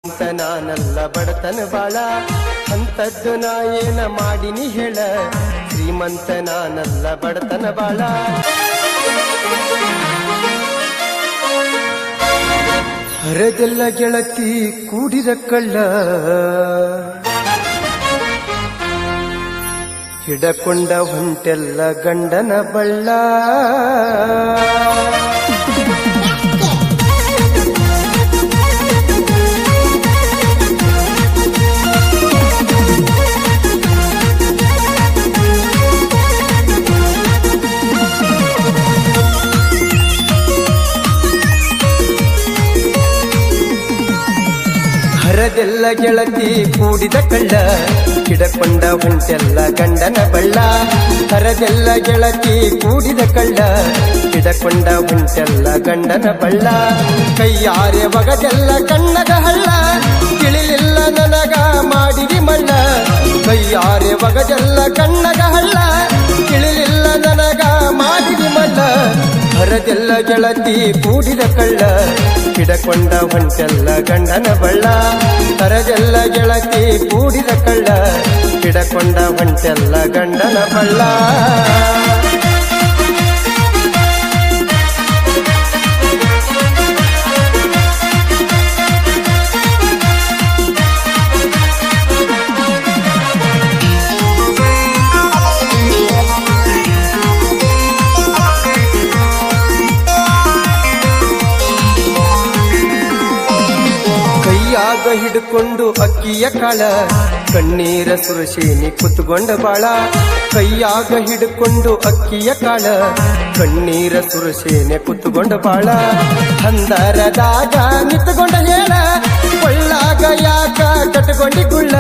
ಅಂತ ನಾನಲ್ಲ ಬಡತನ ಬಾಳ ಅಂತದ್ದು ನಾ ಏನ ಮಾಡಿನಿ ಹೇಳ ಶ್ರೀಮಂತ ನಾನಲ್ಲ ಬಡತನ ಬಾಳ ಹರದೆಲ್ಲ ಗೆಳತಿ ಕೂಡಿದ ಕಳ್ಳ ಹಿಡಕೊಂಡ ಹೊಂಟೆಲ್ಲ ಗಂಡನ ಬಳ್ಳ ಹರದೆಲ್ಲ ಗೆಳತಿ ಕೂಡಿದ ಕಳ್ಳ ಹಿಡಕೊಂಡ ಹೊಂಟೆಲ್ಲ ಗಂಡನ ಬಳ್ಳ ಹರದೆಲ್ಲ ಗೆಳತಿ ಕೂಡಿದ ಕಳ್ಳ ಹಿಡಕೊಂಡ ಹೊಂಟೆಲ್ಲ ಗಂಡನ ಬಳ್ಳ ಕೈಯಾರೆ ಒಗದೆಲ್ಲ ಕಣ್ಣಗ ಹಳ್ಳ ತಿಳಿಲಿಲ್ಲ ನನಗ ಮಾಡಿದಿ ಮಳ್ಳ ಕೈಯಾರೆ ಒಗದೆಲ್ಲ ಕಣ್ಣಗ ಹಳ್ಳ ತಿಳಿಲಿಲ್ಲ ನನಗ ಮಾಡಿದಿ ಮಳ್ಳ ಹರದೆಲ್ಲ ಗೆಳತಿ ಕೂಡಿದ ಕಳ್ಳ ಹಿಡಕೊಂಡ ಹೊಂಟೆಲ್ಲ ಗಂಡನ ಬಳ್ಳ ಹರದೆಲ್ಲ ಗೆಳತಿ ಕೂಡಿದ ಕಳ್ಳ ಹಿಡಕೊಂಡ ಹೊಂಟೆಲ್ಲ ಗಂಡನ ಬಳ್ಳ ಕೈಯಾಗ ಹಿಡ್ಕೊಂಡು ಅಕ್ಕಿಯ ಕಾಳ ಕಣ್ಣೀರ ಸುರಶೇನಿ ಕುತ್ಕೊಂಡ ಬಾಳ ಕೈಯಾಗ ಹಿಡ್ಕೊಂಡು ಅಕ್ಕಿಯ ಕಾಳ ಕಣ್ಣೀರ ಸುರಶೇನೆ ಕುತ್ಕೊಂಡ ಬಾಳ ಹಂದರದಾಗ ನಿಂತುಕೊಂಡ ಹೇಳ ಕೊಳ್ಳಾಗ ಯಾಕ ಕಟ್ಕೊಂಡಿ ಗುಳ್ಳ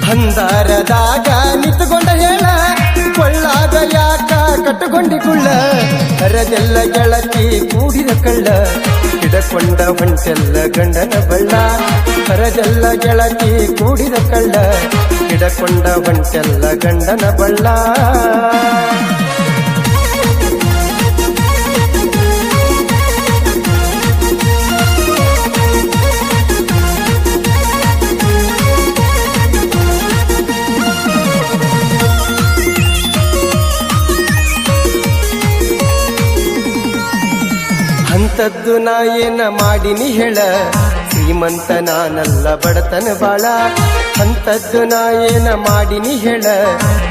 ಹಂದರದಾಗ ನಿಂತುಕೊಂಡ ಹೇಳ ಕೊಳ್ಳಾಗ ಯಾಕ ಕಟ್ಟುಕೊಂಡಿ ಕುಳ್ಳ ಹರದೆಲ್ಲ ಗೆಳತಿ ಕೂಡಿದ ಕಳ್ಳ ಹಿಡಕೊಂಡ ಹೊಂಟೆಲ್ಲ ಗಂಡನ ಬಳ್ಳ ಹರದೆಲ್ಲ ಗೆಳತಿ ಕೂಡಿದ ಕಳ್ಳ ಹಿಡಕೊಂಡ ಹೊಂಟೆಲ್ಲ ಗಂಡನ ಬಳ್ಳ ಅಂತದ್ದು ನಾ ಏನ ಮಾಡಿನಿ ಹೇಳ ಶ್ರೀಮಂತ ನಾನಲ್ಲ ಬಡತನ ಬಾಳ ಅಂತದ್ದು ನಾ ಏನ ಮಾಡಿನಿ ಹೇಳ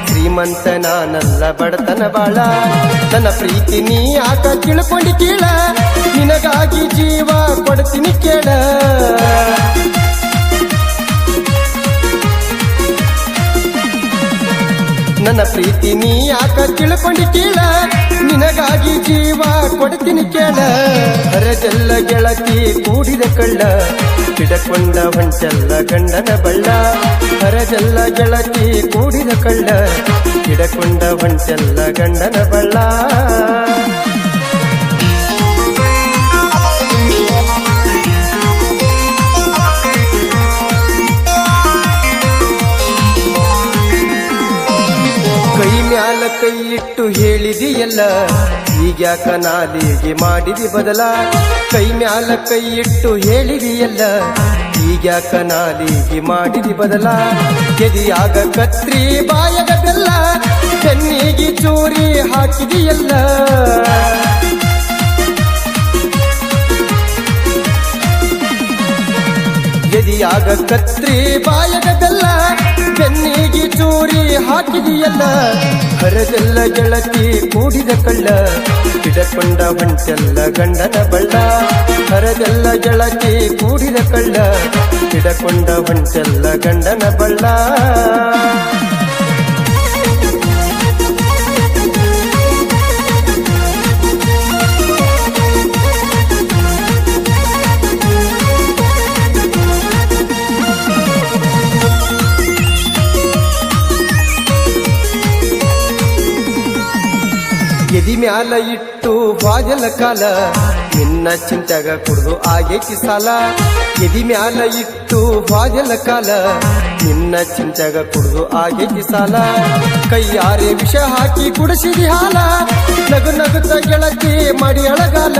ಶ್ರೀಮಂತ ನಾನಲ್ಲ ಬಡತನ ಬಾಳ ನನ್ನ ಪ್ರೀತಿ ನೀ ಯಾಕ ತಿಳ್ಕೊಂಡಿ ಕೇಳ ನಿನಗಾಗಿ ಜೀವ ಕೊಡ್ತೀನಿ ಕೇಳ ನನ್ನ ಪ್ರೀತಿ ನೀ ಯಾಕ ತಿಳ್ಕೊಂಡಿ ಕೇಳ ನಿನಗಾಗಿ ಜೀವ ಕೊಡ್ತೀನಿ ಕೇಳ ಹರದೆಲ್ಲ ಗೆಳತಿ ಕೂಡಿದ ಕಳ್ಳ ಹಿಡಕೊಂಡ ಹೊಂಟೆಲ್ಲ ಗಂಡನ ಬಳ್ಳ ಹರದೆಲ್ಲ ಗೆಳತಿ ಕೂಡಿದ ಕಳ್ಳ ಹಿಡಕೊಂಡ ಹೊಂಟೆಲ್ಲ ಗಂಡನ ಬಳ್ಳ ಕೈ ಮ್ಯಾಲ ಕೈ ಇಟ್ಟು ಹೇಳಿದಿಯಲ್ಲ ಈಗ್ಯಾಕ ನಾಲಿಗೆ ಮಾಡಿದಿ ಬದಲ ಕೈ ಮ್ಯಾಲ ಕೈ ಇಟ್ಟು ಹೇಳಿದಿಯಲ್ಲ ಈಗ್ಯಾಕ ನಾಲಿಗೆ ಮಾಡಿದಿ ಬದಲ ಎದಿಯಾಗ ಕತ್ರಿ ಬಾಯಗ ಬೆಲ್ಲ ಬೆನ್ನಿಗೆ ಚೂರಿ ಹಾಕಿದಿಯಲ್ಲ ಎದಿಯಾಗ ಕತ್ರಿ ಬಾಯಗ ಬೆಲ್ಲ ಬೆನ್ನಿಗೆ ಚೂರಿ ಹಾಕಿದಿಯಲ್ಲ ಹರದೆಲ್ಲ ಗೆಳತಿ ಕೂಡಿದ ಕಳ್ಳ ಹಿಡಕೊಂಡ ಹೊಂಟೆಲ್ಲ ಗಂಡನ ಬಳ್ಳ ಹರದೆಲ್ಲ ಗೆಳತಿ ಕೂಡಿದ ಕಳ್ಳ ಹಿಡಕೊಂಡ ಹೊಂಟೆಲ್ಲ ಗಂಡನ ಬಳ್ಳ ಎದಿ ಮ್ಯಾಲ ಇಟ್ಟು ಬಾಜಲ ಕಾಲ ನಿನ್ನ ಚಿಂತೆಗ ಕುಡ್ದು ಆಗೈತಿ ಸಾಲ ಎದಿ ಮ್ಯಾಲ ಇಟ್ಟು ಹೋದೆಲ್ಲ ಕಾಲ ನಿನ್ನ ಚಿಂತೆಗ ಕುಡ್ದು ಆಗೈತಿ ಸಾಲ ಕೈಯಾರೆ ವಿಷ ಹಾಕಿ ಕುಡಿಸಿದಿ ಹಾಲ ನಗು ನಗುತ್ತ ಗೆಳತಿ ಮಾಡಿ ಅಳಗಾಲ